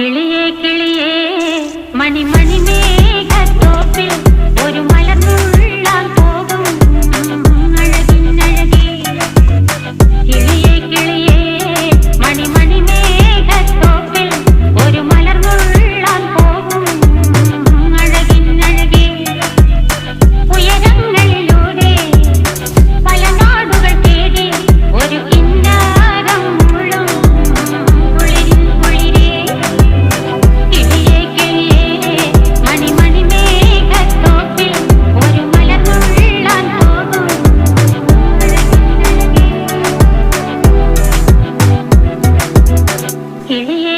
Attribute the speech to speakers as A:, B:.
A: കിളിയേ കിളിയേ മണിമണി മേഘത്തോപ്പിൽ ഒരു മലർന്നുള്ളാൻ പോകും അഴകിനഴകേ. കിളിയേ കിളിയേ മണിമണി മേഘത്തോപ്പിൽ ഒരു മലർന്നുള്ളാൻ പോകും അഴകിനഴകേ. ഉയരങ്ങളിലൂടെ പല നാടുകൾ തേടി ഒരു കിന്നാരം മുള്ളും കുളിരിൻ കുളിരേ. കിളിയേ കിളിയേ മണിമണി മേഘത്തോപ്പിൽ ഒരു മലർന്നുള്ളാൻ പോകും അഴകിനഴകേ. കിളിയേ